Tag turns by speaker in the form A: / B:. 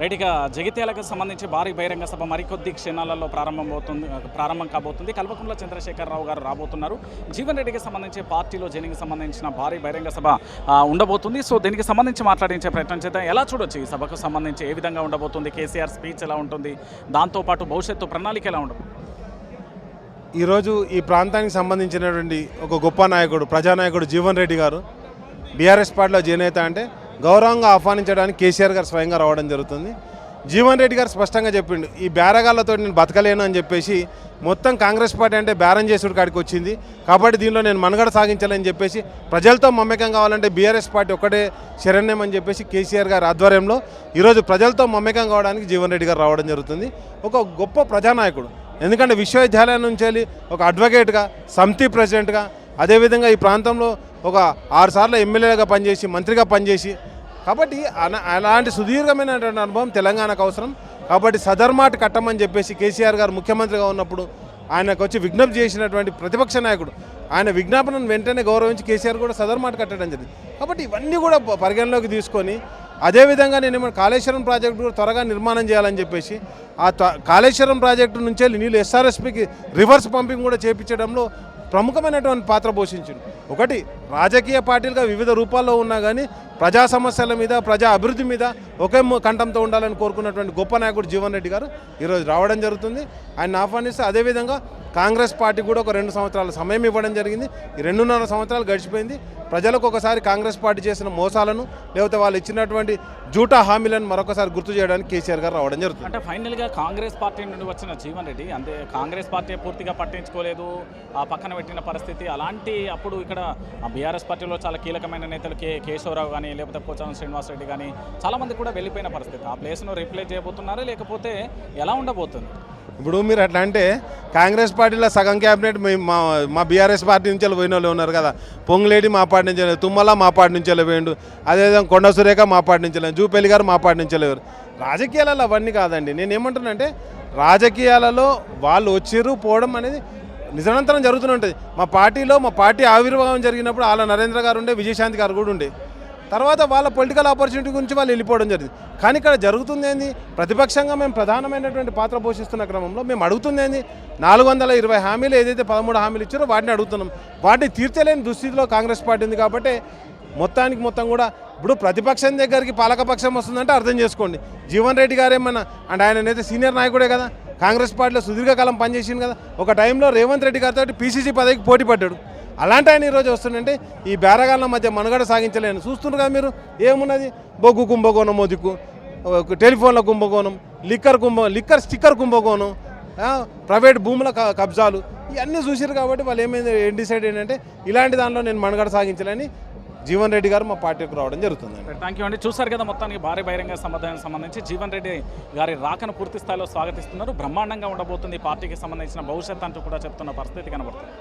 A: Right ఇక జగిత్యాలకు సంబంధించి భారీ బహిరంగ సభ మరికొద్ది క్షణాలలో ప్రారంభం కాబోతుంది. కల్వకుంట్ల చంద్రశేఖరరావు గారు రాబోతున్నారు. జీవన్ రెడ్డికి సంబంధించి పార్టీలో జైనింగ్ సంబంధించిన భారీ బహిరంగ సభ ఉండబోతుంది. సో దీనికి సంబంధించి మాట్లాడించే ప్రయత్నం చేద్దాం. ఎలా చూడొచ్చు ఈ సభకు సంబంధించి ఏ విధంగా ఉండబోతుంది, కేసీఆర్ స్పీచ్ ఎలా ఉంటుంది, దాంతోపాటు భవిష్యత్తు ప్రణాళిక ఎలా ఉండదు?
B: ఈరోజు ఈ ప్రాంతానికి సంబంధించినటువంటి ఒక గొప్ప నాయకుడు, ప్రజానాయకుడు జీవన్ రెడ్డి గారు బీఆర్ఎస్ పార్టీలో చేనేత అంటే గౌరవంగా ఆహ్వానించడానికి కేసీఆర్ గారు స్వయంగా రావడం జరుగుతుంది. జీవన్ రెడ్డి గారు స్పష్టంగా చెప్పిండు, ఈ బేరగాళ్లతో నేను బతకలేను అని చెప్పేసి మొత్తం కాంగ్రెస్ పార్టీ అంటే బేరం చేసుడు కాడికి వచ్చింది కాబట్టి దీనిలో నేను మనుగడ సాగించాలని చెప్పేసి ప్రజలతో మమ్మకం కావాలంటే బీఆర్ఎస్ పార్టీ ఒక్కటే శరణ్యం అని చెప్పేసి కేసీఆర్ గారి ఆధ్వర్యంలో ఈరోజు ప్రజలతో మమ్మకం కావడానికి జీవన్ రెడ్డి గారు రావడం జరుగుతుంది. ఒక గొప్ప ప్రజానాయకుడు, ఎందుకంటే విశ్వవిద్యాలయం నుంచి వెళ్ళి ఒక అడ్వకేట్గా, సమితి ప్రెసిడెంట్గా, అదేవిధంగా ఈ ప్రాంతంలో ఒక 6 సార్లు ఎమ్మెల్యేగా పనిచేసి, మంత్రిగా పనిచేసి, కాబట్టి అలాంటి సుదీర్ఘమైనటువంటి అనుభవం తెలంగాణకు అవసరం. కాబట్టి సదర్మాట కట్టమని చెప్పేసి కేసీఆర్ గారు ముఖ్యమంత్రిగా ఉన్నప్పుడు ఆయనకు వచ్చి విజ్ఞప్తి చేసినటువంటి ప్రతిపక్ష నాయకుడు, ఆయన విజ్ఞాపనను వెంటనే గౌరవించి కేసీఆర్ కూడా సదర్మాట కట్టడం జరిగింది. కాబట్టి ఇవన్నీ కూడా పరిగణలోకి తీసుకొని అదేవిధంగా నేనేమో కాళేశ్వరం ప్రాజెక్టు కూడా త్వరగా నిర్మాణం చేయాలని చెప్పేసి ఆ కాళేశ్వరం ప్రాజెక్టు నుంచే నీళ్ళు ఎస్ఆర్ఎస్పికి రివర్స్ పంపింగ్ కూడా చేపించడంలో ప్రముఖమైనటువంటి పాత్ర పోషించింది. ఒకటి, రాజకీయ పార్టీలుగా వివిధ రూపాల్లో ఉన్నా కానీ ప్రజా సమస్యల మీద, ప్రజా అభివృద్ధి మీద ఒకే కంఠంతో ఉండాలని కోరుకున్నటువంటి గొప్ప నాయకుడు జీవన్ రెడ్డి గారు ఈరోజు రావడం జరుగుతుంది. ఆయన ఆహ్వానిస్తే అదేవిధంగా కాంగ్రెస్ పార్టీ కూడా ఒక 2 సంవత్సరాల సమయం ఇవ్వడం జరిగింది. ఈ 2.5 సంవత్సరాలు గడిచిపోయింది. ప్రజలకు ఒకసారి కాంగ్రెస్ పార్టీ చేసిన మోసాలను, లేకపోతే వాళ్ళు ఇచ్చినటువంటి జూటా హామీలను మరొకసారి గుర్తు చేయడానికి కేసీఆర్ గారు రావడం జరుగుతుంది.
A: అంటే ఫైనల్గా కాంగ్రెస్ పార్టీ నుండి వచ్చిన జీవన్ రెడ్డి అంటే కాంగ్రెస్ పార్టీ పూర్తిగా పట్టించుకోలేదు, ఆ పక్కన పెట్టిన పరిస్థితి. అలాంటి అప్పుడు ఇక్కడ బీఆర్ఎస్ పార్టీలో చాలా కీలకమైన నేతలు కేశవరావు కానీ, లేకపోతే పోచారం శ్రీనివాసరెడ్డి కానీ చాలామంది కూడా వెళ్ళిపోయిన పరిస్థితి. ఆ ప్లేస్ను రీప్లేస్ చేయబోతున్నారా, లేకపోతే ఎలా ఉండబోతుంది?
B: ఇప్పుడు మీరు అట్లా అంటే కాంగ్రెస్ పార్టీలో సగం క్యాబినెట్ మా బీఆర్ఎస్ పార్టీ నుంచి పోయిన వాళ్ళు ఉన్నారు కదా. పొంగులేడి మా పార్టీ నుంచి, తుమ్మల మా పార్టీ నుంచి పోయిండు, అదేవిధంగా కొండ సురేఖ మా పార్టీ నుంచి, జూపల్లి గారు మా పార్టీ నుంచి లేరు. రాజకీయాలలో అవన్నీ కాదండి. నేను ఏమంటున్నానంటే రాజకీయాలలో వాళ్ళు వచ్చిర్రు పోవడం అనేది నిరంతరం జరుగుతూనే ఉంటుంది. మా పార్టీ ఆవిర్భావం జరిగినప్పుడు ఆల నరేంద్ర గారు ఉండే, విజయశాంతి గారు కూడా ఉండే. తర్వాత వాళ్ళ పొలిటికల్ ఆపర్చునిటీ గురించి వాళ్ళు వెళ్ళిపోవడం జరిగింది. కానీ ఇక్కడ జరుగుతుంది ఏంది, ప్రతిపక్షంగా మేము ప్రధానమైనటువంటి పాత్ర పోషిస్తున్న క్రమంలో మేము అడుగుతుంది ఏంది, 420 హామీలు ఏదైతే 13 హామీలు ఇచ్చారో వాటిని అడుగుతున్నాం. వాటిని తీర్చలేని దుస్థితిలో కాంగ్రెస్ పార్టీ ఉంది. కాబట్టి మొత్తం కూడా ఇప్పుడు ప్రతిపక్షం దగ్గరికి పాలకపక్షం వస్తుందంటే అర్థం చేసుకోండి. జీవన్ రెడ్డి గారు ఏమన్నా అంటే ఆయననైతే సీనియర్ నాయకుడే కదా, కాంగ్రెస్ పార్టీలో సుదీర్ఘకాలం పనిచేసింది కదా. ఒక టైంలో రేవంత్ రెడ్డి గారితో పీసీసీ పదవికి పోటీ పడ్డాడు. అలాంటి ఆయన ఈరోజు వస్తుందంటే ఈ బేరగాళ్ళ మధ్య మనుగడ సాగించలేను చూస్తున్నారు కదా మీరు. ఏమున్నది, బొగ్గు కుంభకోణం, దిక్కు టెలిఫోన్ల కుంభకోణం, లిక్కర్ స్టిక్కర్ కుంభకోణం, ప్రైవేట్ భూముల కబ్జాలు, ఇవన్నీ చూసారు. కాబట్టి వాళ్ళు ఏం డిసైడ్ ఏంటంటే ఇలాంటి దానిలో నేను మనుగడ సాగించాలని జీవన్ రెడ్డి గారు మా పార్టీకి రావడం జరుగుతుంది.
A: థ్యాంక్ యూ అండి. చూసారు కదా, మొత్తానికి భారీ బహిరంగ సమాధానానికి సంబంధించి జీవన్ రెడ్డి గారి రాకను పూర్తి స్థాయిలో స్వాగతిస్తున్నారు. బ్రహ్మాండంగా ఉండబోతుంది పార్టీకి సంబంధించిన భవిష్యత్తు అంటూ కూడా చెప్తున్న పరిస్థితి కనబడుతుంది.